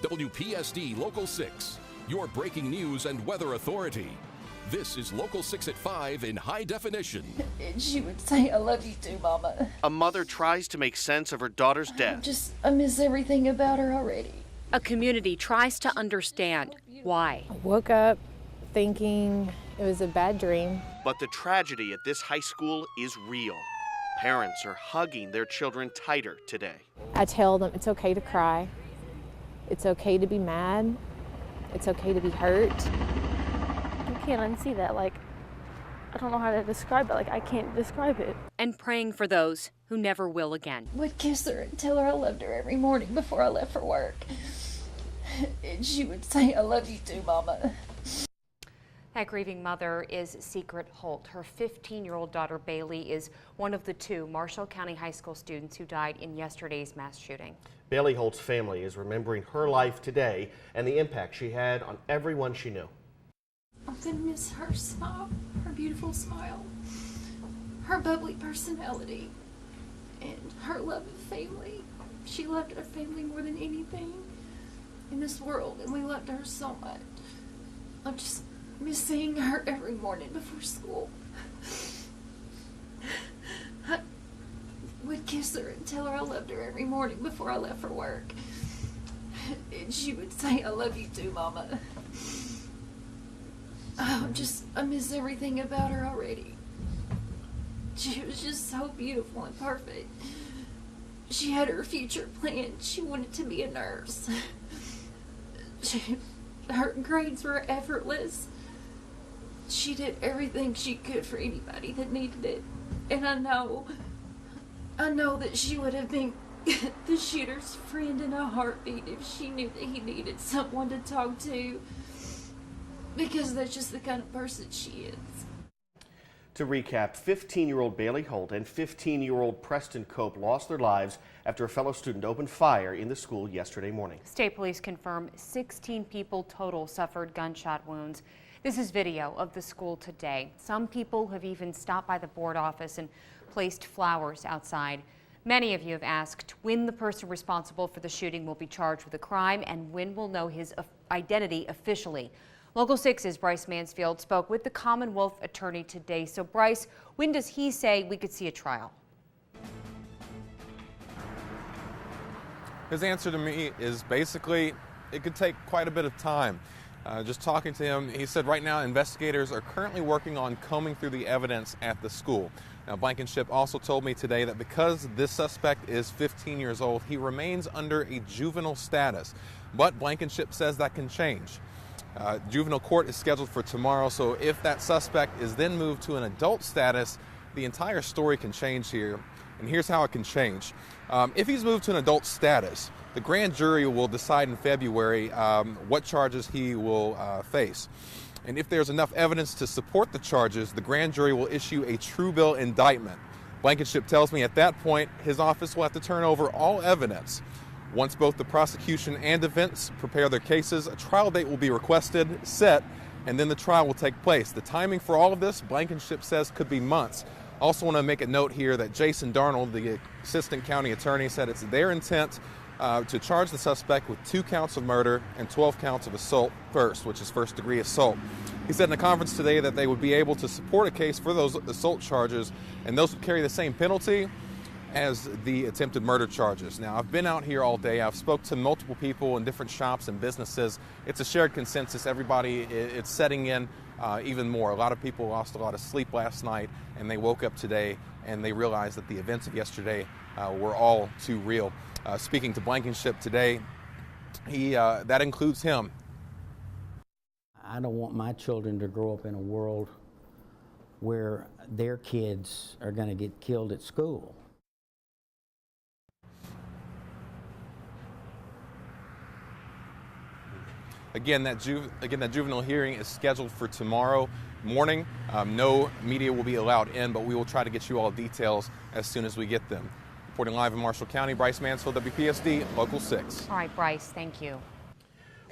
WPSD Local 6, your breaking news and weather authority. This is Local 6 at 5 in high definition. And she would say, "I love you too, Mama." A mother tries to make sense of her daughter's death. I miss everything about her already. A community tries to understand why. I woke up thinking it was a bad dream. But the tragedy at this high school is real. Parents are hugging their children tighter today. I tell them it's okay to cry. It's okay to be mad. It's okay to be hurt. You can't unsee that. I don't know how to describe it. I can't describe it. And praying for those who never will again. Would kiss her and tell her I loved her every morning before I left for work. And she would say, "I love you too, Mama." That grieving mother is Secret Holt. Her 15-year-old daughter Bailey is one of the two Marshall County High School students who died in yesterday's mass shooting. Bailey Holt's family is remembering her life today and the impact she had on everyone she knew. I'm gonna miss her smile, her beautiful smile, her bubbly personality, and her love of family. She loved her family more than anything in this world, and we loved her so much. I'm just miss seeing her every morning before school. I would kiss her and tell her I loved her every morning before I left for work. And she would say, "I love you too, Mama." I miss everything about her already. She was just so beautiful and perfect. She had her future planned. She wanted to be a nurse. Her grades were effortless. She did everything she could for anybody that needed it. And I know that she would have been the shooter's friend in a heartbeat if she knew that he needed someone to talk to. Because that's just the kind of person she is. To recap, 15-year-old Bailey Holt and 15-year-old Preston Cope lost their lives after a fellow student opened fire in the school yesterday morning. State police confirm 16 people total suffered gunshot wounds. This is video of the school today. Some people have even stopped by the board office and placed flowers outside. Many of you have asked when the person responsible for the shooting will be charged with a crime and when we'll know his identity officially. Local 6's Bryce Mansfield spoke with the Commonwealth attorney today. So Bryce, when does he say we could see a trial? His answer to me is basically it could take quite a bit of time. Just talking to him, he said right now investigators are currently working on combing through the evidence at the school. Now, Blankenship also told me today that because this suspect is 15 years old, he remains under a juvenile status. But Blankenship says that can change. Juvenile court is scheduled for tomorrow, so if that suspect is then moved to an adult status, the entire story can change here. And here's how it can change. If he's moved to an adult status, the grand jury will decide in February what charges he will face. And if there's enough evidence to support the charges, the grand jury will issue a true bill indictment. Blankenship tells me at that point, his office will have to turn over all evidence. Once both the prosecution and defense prepare their cases, a trial date will be requested, set, and then the trial will take place. The timing for all of this, Blankenship says, could be months. Also want to make a note here that Jason Darnold, the assistant county attorney, said it's their intent to charge the suspect with 2 counts of murder and 12 counts of assault first, which is first-degree assault. He said in a conference today that they would be able to support a case for those assault charges, and those would carry the same penalty as the attempted murder charges. Now, I've been out here all day. I've spoke to multiple people in different shops and businesses. It's a shared consensus. Everybody, it's setting in even more. A lot of people lost a lot of sleep last night, and they woke up today and they realized that the events of yesterday were all too real. Speaking to Blankenship today, that includes him. I don't want my children to grow up in a world where their kids are going to get killed at school. Again, that juvenile hearing is scheduled for tomorrow morning. No media will be allowed in, but we will try to get you all details as soon as we get them. Reporting live in Marshall County, Bryce Mansfield, WPSD, Local 6. All right, Bryce, thank you.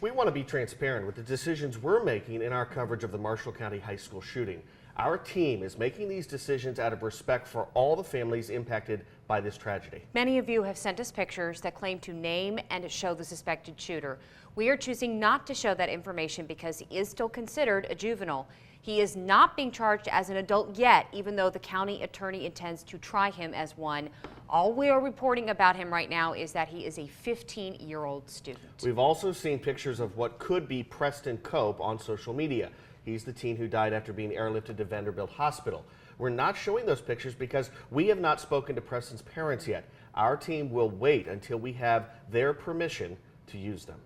We want to be transparent with the decisions we're making in our coverage of the Marshall County High School shooting. Our team is making these decisions out of respect for all the families impacted by this tragedy. Many of you have sent us pictures that claim to name and show the suspected shooter. We are choosing not to show that information because he is still considered a juvenile. He is not being charged as an adult yet, even though the county attorney intends to try him as one. All we are reporting about him right now is that he is a 15-year-old student. We've also seen pictures of what could be Preston Cope on social media. He's the teen who died after being airlifted to Vanderbilt Hospital. We're not showing those pictures because we have not spoken to Preston's parents yet. Our team will wait until we have their permission to use them.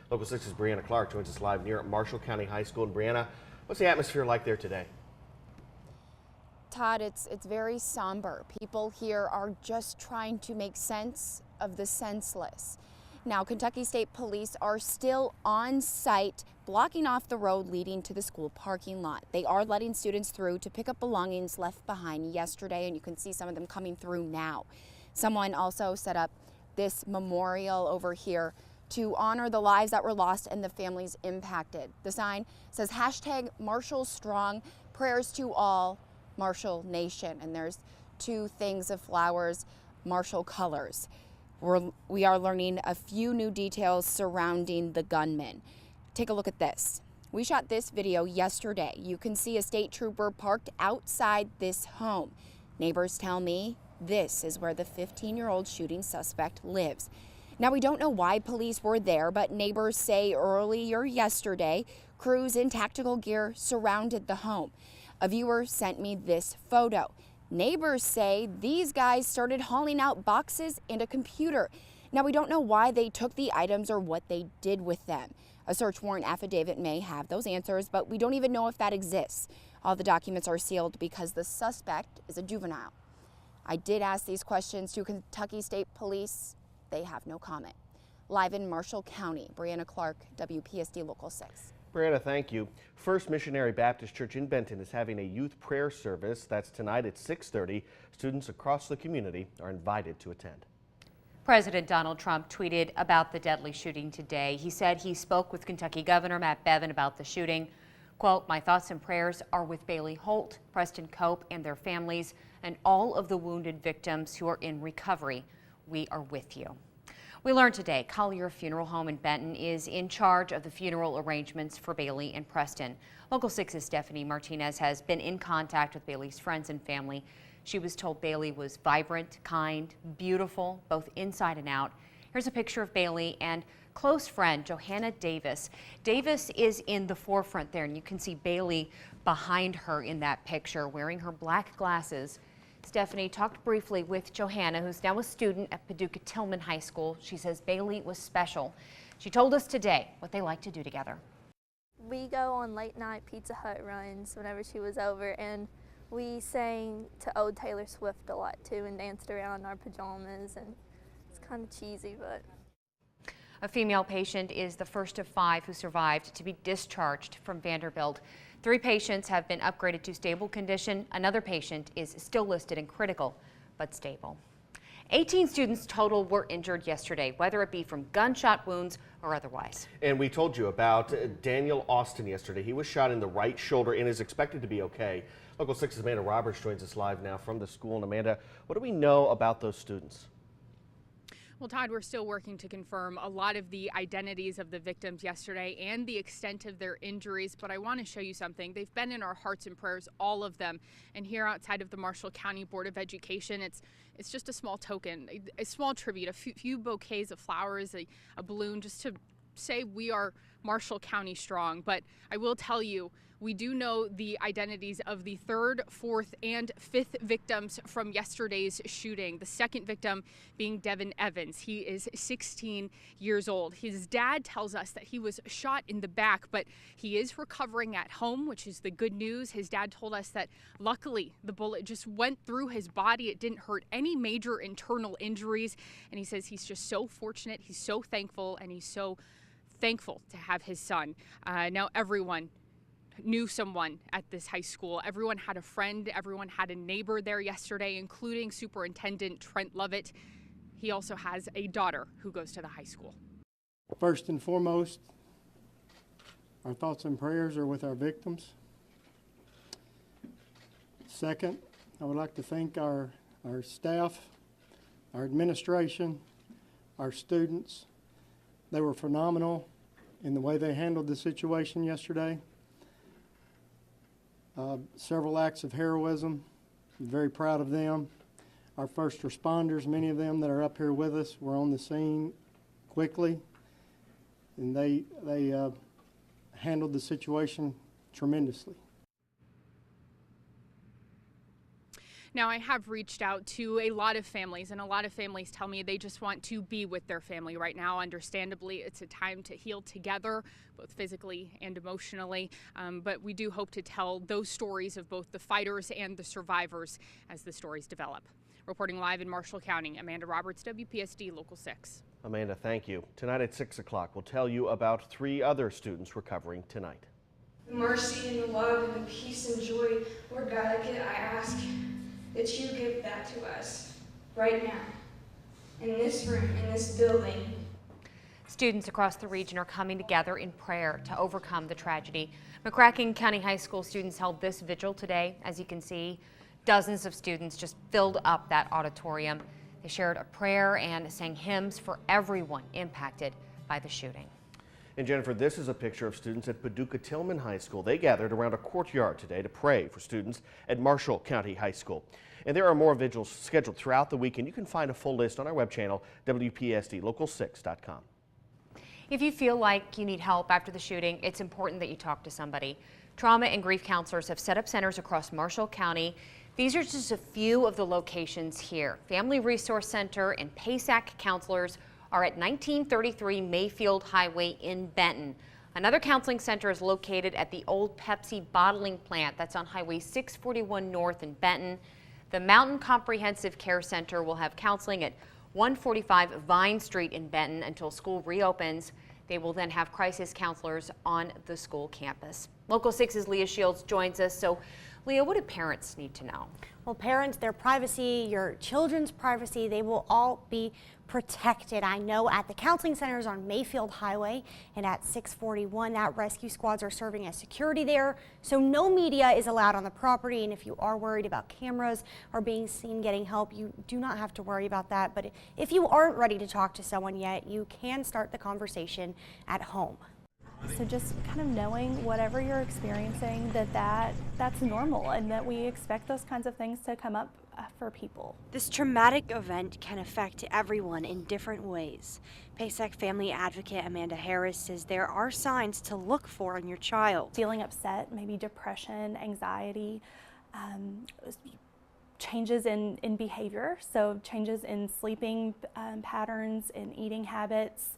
Local 6's Brianna Clark joins us live near Marshall County High School. And Brianna, what's the atmosphere like there today? Todd, it's very somber. People here are just trying to make sense of the senseless. Now, Kentucky State Police are still on site, blocking off the road leading to the school parking lot. They are letting students through to pick up belongings left behind yesterday, and you can see some of them coming through now. Someone also set up this memorial over here to honor the lives that were lost and the families impacted. The sign says #Marshall Strong, prayers to all Marshall Nation. And there's two things of flowers, Marshall colors. We are learning a few new details surrounding the gunman. Take a look at this. We shot this video yesterday. You can see a state trooper parked outside this home. Neighbors tell me this is where the 15-year-old shooting suspect lives. Now, we don't know why police were there, but neighbors say earlier yesterday, crews in tactical gear surrounded the home. A viewer sent me this photo. Neighbors say these guys started hauling out boxes and a computer. Now, we don't know why they took the items or what they did with them. A search warrant affidavit may have those answers, but we don't even know if that exists. All the documents are sealed because the suspect is a juvenile. I did ask these questions to Kentucky State Police. They have no comment. Live in Marshall County, Brianna Clark, WPSD Local 6. Brianna, thank you. First Missionary Baptist Church in Benton is having a youth prayer service. That's tonight at 6:30. Students across the community are invited to attend. President Donald Trump tweeted about the deadly shooting today. He said he spoke with Kentucky Governor Matt Bevin about the shooting. Quote, "My thoughts and prayers are with Bailey Holt, Preston Cope, and their families, and all of the wounded victims who are in recovery. We are with you." We learned today Collier Funeral Home in Benton is in charge of the funeral arrangements for Bailey and Preston. Local 6's Stephanie Martinez has been in contact with Bailey's friends and family. She was told Bailey was vibrant, kind, beautiful, both inside and out. Here's a picture of Bailey and close friend Johanna Davis. Davis is in the forefront there, and you can see Bailey behind her in that picture wearing her black glasses. Stephanie talked briefly with Johanna, who's now a student at Paducah Tillman High School. She says Bailey was special. She told us today what they like to do together. We go on late night Pizza Hut runs whenever she was over, and we sang to old Taylor Swift a lot too and danced around in our pajamas, and it's kind of cheesy, but. A female patient is the first of 5 who survived to be discharged from Vanderbilt. 3 patients have been upgraded to stable condition. Another patient is still listed in critical but stable. 18 students total were injured yesterday, whether it be from gunshot wounds or otherwise. And we told you about Daniel Austin yesterday. He was shot in the right shoulder and is expected to be okay. Local 6's Amanda Roberts joins us live now from the school. And Amanda, what do we know about those students? Well, Todd, we're still working to confirm a lot of the identities of the victims yesterday and the extent of their injuries, but I want to show you something. They've been in our hearts and prayers, all of them. And here outside of the Marshall County Board of Education, it's just a small token, a small tribute, a few bouquets of flowers, a balloon, just to say we are Marshall County strong. But I will tell you, we do know the identities of the 3rd, 4th, and 5th victims from yesterday's shooting. The second victim being Devin Evans. He is 16 years old. His dad tells us that he was shot in the back, but he is recovering at home, which is the good news. His dad told us that luckily the bullet just went through his body. It didn't hurt any major internal injuries. And he says he's just so fortunate. He's so thankful, and he's so thankful to have his son. Now everyone knew someone at this high school. Everyone had a friend. Everyone had a neighbor there yesterday, including Superintendent Trent Lovett. He also has a daughter who goes to the high school. First and foremost, our thoughts and prayers are with our victims. Second, I would like to thank our staff, our administration, our students. They were phenomenal in the way they handled the situation yesterday. Several acts of heroism. I'm very proud of them. Our first responders, many of them that are up here with us, were on the scene quickly, and they handled the situation tremendously. Now, I have reached out to a lot of families, and a lot of families tell me they just want to be with their family right now. Understandably, it's a time to heal together, both physically and emotionally. But we do hope to tell those stories of both the fighters and the survivors as the stories develop. Reporting live in Marshall County, Amanda Roberts, WPSD Local 6. Amanda, thank you. Tonight at 6 o'clock, we'll tell you about 3 other students recovering tonight. The mercy and the love and the peace and joy, Lord God, I ask that you give that to us right now, in this room, in this building. Students across the region are coming together in prayer to overcome the tragedy. McCracken County High School students held this vigil today. As you can see, dozens of students just filled up that auditorium. They shared a prayer and sang hymns for everyone impacted by the shooting. And Jennifer, this is a picture of students at Paducah Tillman High School. They gathered around a courtyard today to pray for students at Marshall County High School. And there are more vigils scheduled throughout the week, and you can find a full list on our web channel, WPSDLocal6.com. If you feel like you need help after the shooting, it's important that you talk to somebody. Trauma and grief counselors have set up centers across Marshall County. These are just a few of the locations here. Family Resource Center and PASAC counselors are at 1933 Mayfield Highway in Benton. Another counseling center is located at the old Pepsi bottling plant that's on Highway 641 North in Benton. The Mountain Comprehensive Care Center will have counseling at 145 Vine Street in Benton until school reopens. They will then have crisis counselors on the school campus. Local 6's Leah Shields joins us. So, Leah, what do parents need to know? Well, parents, their privacy, your children's privacy, they will all be protected. I know at the counseling centers on Mayfield Highway and at 641, that rescue squads are serving as security there. So no media is allowed on the property. And if you are worried about cameras or being seen getting help, you do not have to worry about that. But if you aren't ready to talk to someone yet, you can start the conversation at home. So just kind of knowing whatever you're experiencing, that's normal and that we expect those kinds of things to come up for people. This traumatic event can affect everyone in different ways. PASAC family advocate Amanda Harris says there are signs to look for in your child. Feeling upset, maybe depression, anxiety, changes in behavior, so changes in sleeping patterns, in eating habits.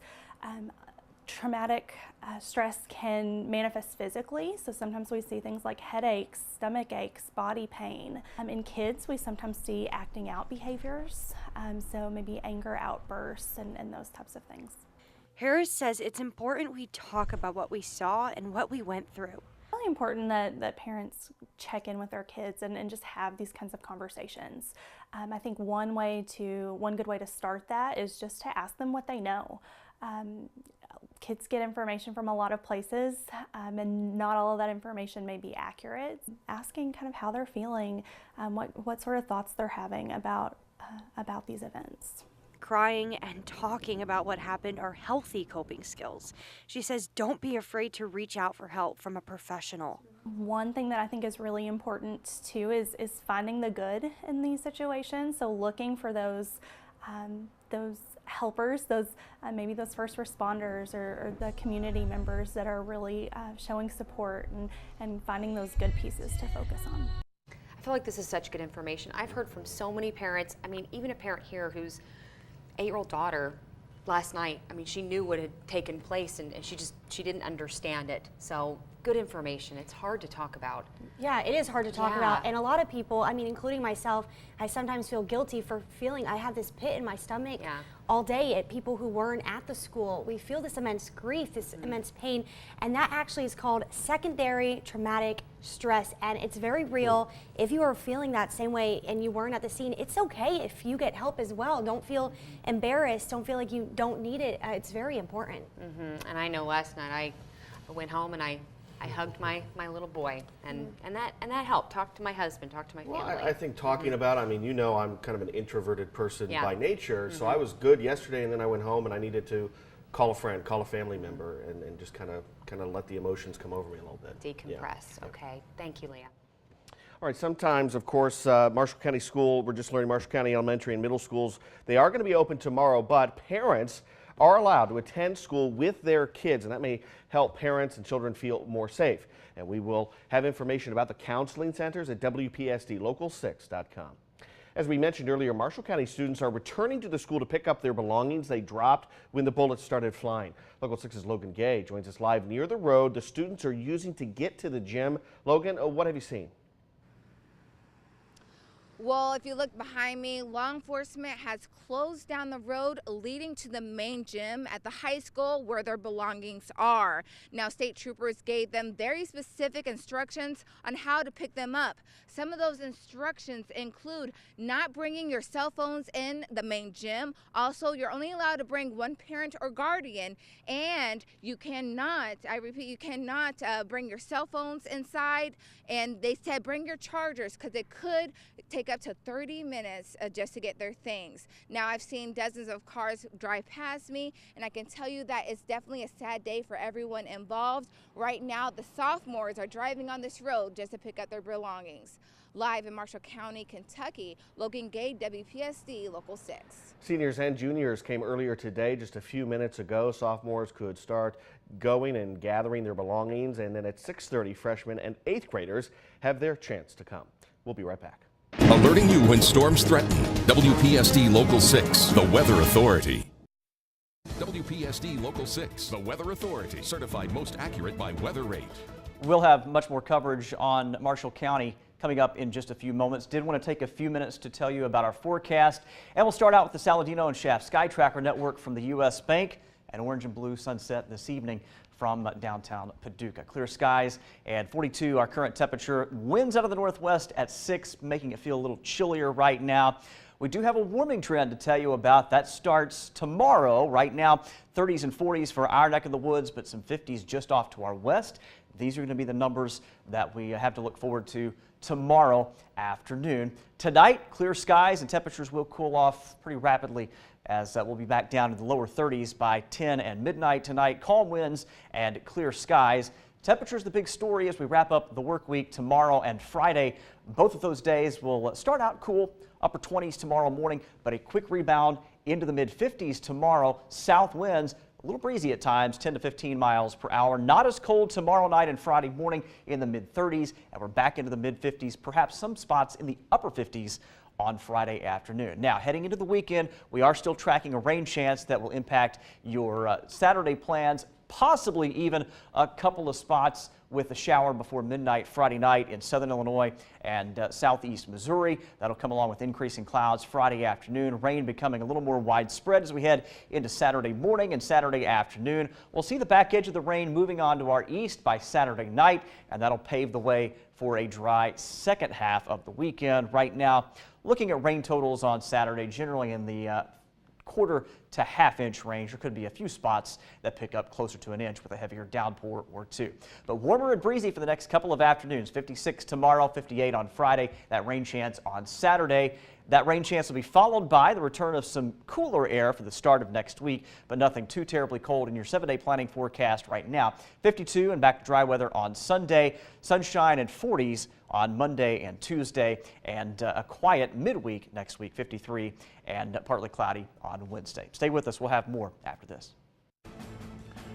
Traumatic stress can manifest physically, so sometimes we see things like headaches, stomach aches, body pain. In kids, we sometimes see acting out behaviors, so maybe anger outbursts and those types of things. Harris says it's important we talk about what we saw and what we went through. It's really important that parents check in with their kids and just have these kinds of conversations. I think one good way to start that is just to ask them what they know. Kids get information from a lot of places, and not all of that information may be accurate. Asking kind of how they're feeling, what sort of thoughts they're having about these events. Crying and talking about what happened are healthy coping skills. She says don't be afraid to reach out for help from a professional. One thing that I think is really important too is finding the good in these situations. So looking for those helpers, maybe those first responders or the community members that are really showing support and finding those good pieces to focus on. I feel like this is such good information. I've heard from so many parents. I mean, even a parent here whose 8-year-old daughter last night, I mean, she knew what had taken place and she didn't understand it. So good information. It's hard to talk about. Yeah, it is hard to talk about. And a lot of people, I mean, including myself, I sometimes feel guilty for feeling I have this pit in my stomach all day at people who weren't at the school. We feel this immense grief, this immense pain, and that actually is called secondary traumatic stress, and it's very real. If you are feeling that same way and you weren't at the scene, it's okay if you get help as well. Don't feel embarrassed. Don't feel like you don't need it. It's very important. And I know last night I went home and I I hugged my little boy, and that helped. Talked to my husband, talked to my family. Well, I think talking about, I mean, you know, I'm kind of an introverted person Yeah. by nature, so I was good yesterday, and then I went home and I needed to call a friend, call a family member, and just kind of let the emotions come over me a little bit. Decompress. Yeah. Okay. Thank you, Leah. All right, sometimes, of course, Marshall County School, we're just learning Marshall County elementary and middle schools, they are going to be open tomorrow, but parents are allowed to attend school with their kids, and that may help parents and children feel more safe. And we will have information about the counseling centers at WPSDlocal6.com. As we mentioned earlier, Marshall County students are returning to the school to pick up their belongings they dropped when the bullets started flying. Local 6's Logan Gay joins us live near the road the students are using to get to the gym. Logan, what have you seen? Well, if you look behind me, law enforcement has closed down the road leading to the main gym at the high school where their belongings are. Now, state troopers gave them very specific instructions on how to pick them up. Some of those instructions include not bringing your cell phones in the main gym. Also, you're only allowed to bring one parent or guardian, and you cannot, I repeat, you cannot bring your cell phones inside. And they said bring your chargers because it could take up to 30 minutes just to get their things. Now, I've seen dozens of cars drive past me, and I can tell you that it's definitely a sad day for everyone involved. Right now, the sophomores are driving on this road just to pick up their belongings. Live in Marshall County, Kentucky, Logan Gay, WPSD Local 6. Seniors and juniors came earlier today, just a few minutes ago. Sophomores could start going and gathering their belongings, and then at 6:30, freshmen and 8th graders have their chance to come. We'll be right back. Alerting you when storms threaten. WPSD Local 6, the Weather Authority. WPSD Local 6, the Weather Authority, certified most accurate by Weather Rate. We'll have much more coverage on Marshall County coming up in just a few moments. Did want to take a few minutes to tell you about our forecast. And we'll start out with the Saladino and Shaft Sky Tracker Network from the U.S. Bank. An orange and blue sunset this evening from downtown Paducah. Clear skies and 42 our current temperature. Winds out of the northwest at 6, making it feel a little chillier right now. We do have a warming trend to tell you about. That starts tomorrow. Right now, 30s and 40s for our neck of the woods, but some 50s just off to our west. These are going to be the numbers that we have to look forward to tomorrow afternoon. Tonight, clear skies and temperatures will cool off pretty rapidly as we'll be back down to the lower 30s by 10 and midnight tonight. Calm winds and clear skies. Temperatures the big story as we wrap up the work week tomorrow and Friday. Both of those days will start out cool, upper 20s tomorrow morning, but a quick rebound into the mid 50s tomorrow. South winds a little breezy at times, 10 to 15 miles per hour. Not as cold tomorrow night and Friday morning in the mid 30s, and we're back into the mid 50s, perhaps some spots in the upper 50s on Friday afternoon. Now, heading into the weekend, we are still tracking a rain chance that will impact your Saturday plans, possibly even a couple of spots with a shower before midnight Friday night in southern Illinois and southeast Missouri. That'll come along with increasing clouds Friday afternoon. Rain becoming a little more widespread as we head into Saturday morning and Saturday afternoon. We'll see the back edge of the rain moving on to our east by Saturday night, and that'll pave the way for a dry second half of the weekend. Right now, looking at rain totals on Saturday, generally in the quarter to half-inch range. There could be a few spots that pick up closer to an inch with a heavier downpour or two. But warmer and breezy for the next couple of afternoons. 56 tomorrow, 58 on Friday. That rain chance on Saturday. That rain chance will be followed by the return of some cooler air for the start of next week, but nothing too terribly cold in your 7-day planning forecast right now. 52 and back to dry weather on Sunday. Sunshine and 40s on Monday and Tuesday, and a quiet midweek next week, 53 and partly cloudy on Wednesday. Stay with us. We'll have more after this.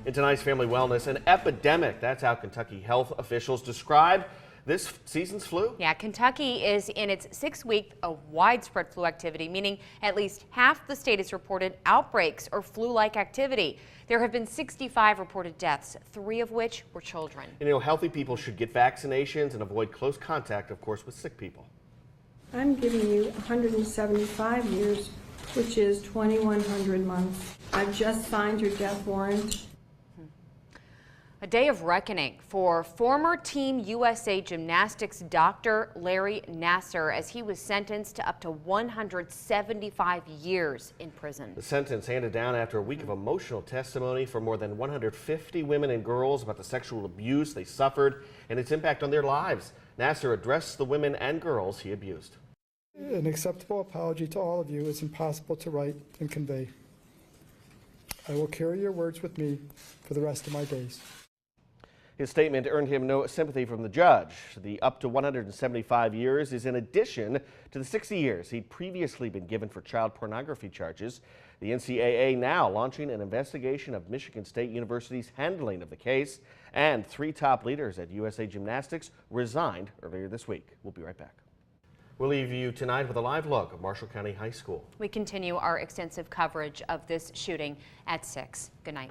In tonight's Family Wellness, an epidemic. That's how Kentucky health officials describe this season's flu. Yeah, Kentucky is in its 6th week of widespread flu activity, meaning at least half the state has reported outbreaks or flu-like activity. There have been 65 reported deaths, 3 of which were children. And you know, healthy people should get vaccinations and avoid close contact, of course, with sick people. I'm giving you 175 years, which is 2,100 months. I've just signed your death warrant. A day of reckoning for former Team USA gymnastics Dr. Larry Nassar as he was sentenced to up to 175 years in prison. The sentence handed down after a week of emotional testimony from more than 150 women and girls about the sexual abuse they suffered and its impact on their lives. Nassar addressed the women and girls he abused. An acceptable apology to all of you is impossible to write and convey. I will carry your words with me for the rest of my days. His statement earned him no sympathy from the judge. The up to 175 years is in addition to the 60 years he'd previously been given for child pornography charges. The NCAA now launching an investigation of Michigan State University's handling of the case, and 3 top leaders at USA Gymnastics resigned earlier this week. We'll be right back. We'll leave you tonight with a live look of Marshall County High School. We continue our extensive coverage of this shooting at 6. Good night.